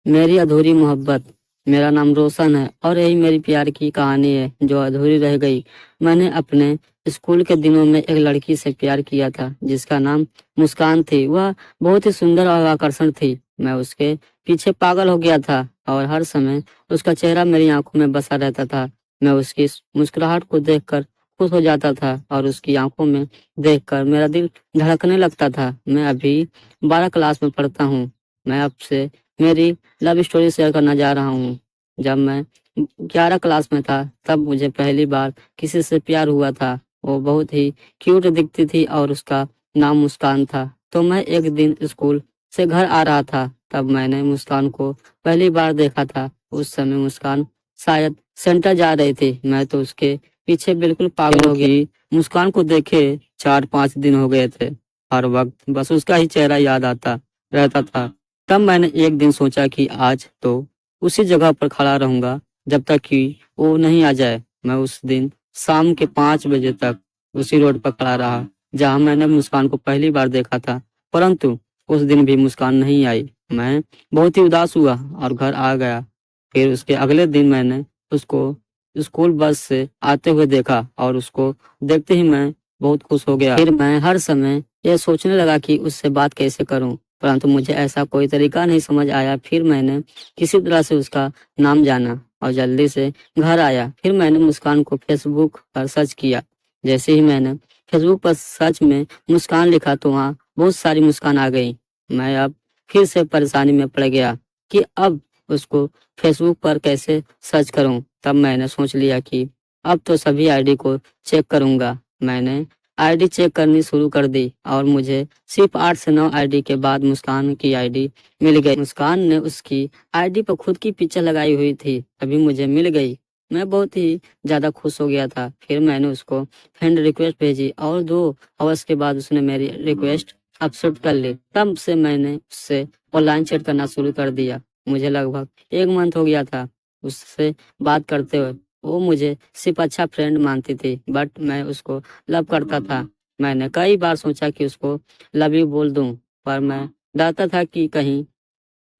मेरी अधूरी मोहब्बत। मेरा नाम रोशन है और यही मेरी प्यार की कहानी है जो अधूरी रह गई। मैंने अपने स्कूल के दिनों में एक लड़की से प्यार किया था जिसका नाम मुस्कान थी। वह बहुत ही सुंदर और आकर्षण थी। मैं उसके पीछे पागल हो गया था और हर समय उसका चेहरा मेरी आंखों में बसा रहता था। मैं उसकी इस मुस्कुराहट को देखकर खुश हो जाता था और उसकी आंखों में देखकर मेरा दिल धड़कने लगता था। मैं अभी 12 क्लास में पढ़ता हूँ। मैं आपसे मेरी लव स्टोरी शेयर करना जा रहा हूँ। जब मैं 11 क्लास में था तब मुझे पहली बार किसी से प्यार हुआ था। वो बहुत ही क्यूट दिखती थी और उसका नाम मुस्कान था। तो मैं एक दिन स्कूल से घर आ रहा था तब मैंने मुस्कान को पहली बार देखा था। उस समय मुस्कान शायद सेंटर जा रही थी। मैं तो उसके पीछे बिल्कुल पागल हो गया। क्योंकि मुस्कान को देखे 4-5 दिन हो गए थे। हर वक्त बस उसका ही चेहरा याद आता रहता था। तब मैंने एक दिन सोचा कि आज तो उसी जगह पर खड़ा रहूंगा जब तक कि वो नहीं आ जाए। मैं उस दिन शाम के 5 बजे तक उसी रोड पर खड़ा रहा जहां मैंने मुस्कान को पहली बार देखा था। परंतु उस दिन भी मुस्कान नहीं आई। मैं बहुत ही उदास हुआ और घर आ गया। फिर उसके अगले दिन मैंने उसको स्कूल बस से आते हुए देखा और उसको देखते ही मैं बहुत खुश हो गया। फिर मैं हर समय यह सोचने लगा कि उससे बात कैसे करूं, परंतु मुझे ऐसा कोई तरीका नहीं समझ आया। फिर मैंने किसी तरह से उसका नाम जाना और जल्दी से घर आया। फिर मैंने मुस्कान को फेसबुक पर सर्च किया। जैसे ही मैंने फेसबुक पर सर्च में मुस्कान लिखा तो वहाँ बहुत सारी मुस्कान आ गई। मैं अब फिर से परेशानी में पड़ गया कि अब उसको फेसबुक पर कैसे सर्च करूं। तब मैंने सोच लिया कि अब तो सभी आईडी को चेक करूंगा। मैंने आईडी चेक करनी शुरू कर दी और मुझे सिर्फ 8 से 9 आईडी के बाद मुस्कान की आईडी मिल गई। मुस्कान ने उसकी आईडी पर खुद की पिक्चर लगाई हुई थी, अभी मुझे मिल गई। मैं बहुत ही ज्यादा खुश हो गया था। फिर मैंने उसको फ्रेंड रिक्वेस्ट भेजी और 2 आवर्स के बाद उसने मेरी रिक्वेस्ट एक्सेप्ट कर ली। तब से मैंने उससे ऑनलाइन चैट करना शुरू कर दिया। मुझे लगभग 1 मंथ हो गया था उससे बात करते हुए। वो मुझे सिर्फ अच्छा फ्रेंड मानती थी बट मैं उसको लव करता था। मैंने कई बार सोचा कि उसको लव यू बोल दूं, पर मैं डरता था कि कहीं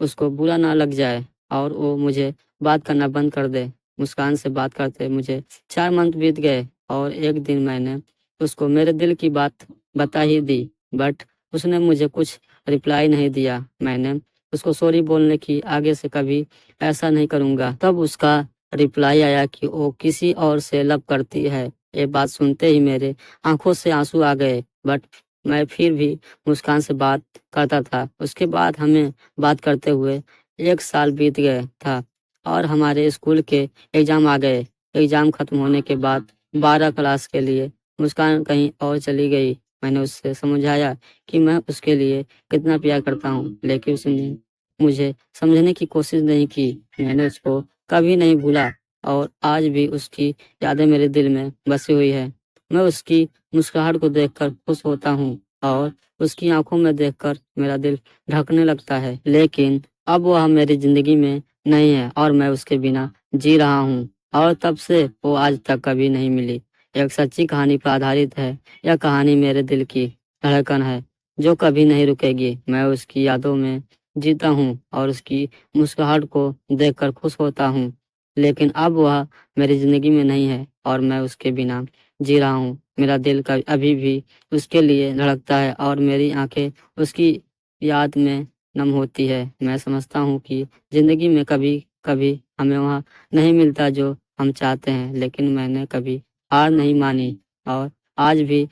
उसको बुरा ना लग जाए और वो मुझे बात करना बंद कर दे। मुस्कान से बात करते मुझे 4 मंथ बीत गए और एक दिन मैंने उसको मेरे दिल की बात बता ही दी बट उसने मुझे कुछ रिप्लाई नहीं दिया। मैंने उसको सॉरी बोलने की आगे से कभी ऐसा नहीं करूँगा। तब उसका रिप्लाई आया कि वो किसी और से लव करती है। ये बात सुनते ही मेरे आंखों से आंसू आ गए बट मैं फिर भी मुस्कान से बात करता था। उसके बाद हमें बात करते हुए 1 साल बीत गया था और हमारे स्कूल के एग्जाम आ गए। एग्जाम खत्म होने के बाद 12 क्लास के लिए मुस्कान कहीं और चली गई। मैंने उससे समझाया कि मैं उसके लिए कितना प्यार करता हूँ लेकिन उसने मुझे समझने की कोशिश नहीं की। मैंने उसको कभी नहीं भूला और आज भी उसकी यादें मेरे दिल में बसी हुई है। मैं उसकी मुस्कुराहट को देखकर खुश होता हूँ और उसकी आंखों में देखकर मेरा दिल धड़कने लगता है। लेकिन अब वह मेरी जिंदगी में नहीं है और मैं उसके बिना जी रहा हूँ और तब से वो आज तक कभी नहीं मिली। एक सच्ची कहानी पर आधारित है। यह कहानी मेरे दिल की धड़कन है जो कभी नहीं रुकेगी। मैं उसकी यादों में जीता हूँ और उसकी मुस्कुराहट को देखकर खुश होता हूँ। लेकिन अब वह मेरी जिंदगी में नहीं है और मैं उसके बिना जी रहा हूँ। मेरा दिल का अभी भी उसके लिए धड़कता है और मेरी आंखें उसकी याद में नम होती है। मैं समझता हूँ कि जिंदगी में कभी कभी हमें वहाँ नहीं मिलता जो हम चाहते हैं, लेकिन मैंने कभी हार नहीं मानी और आज भी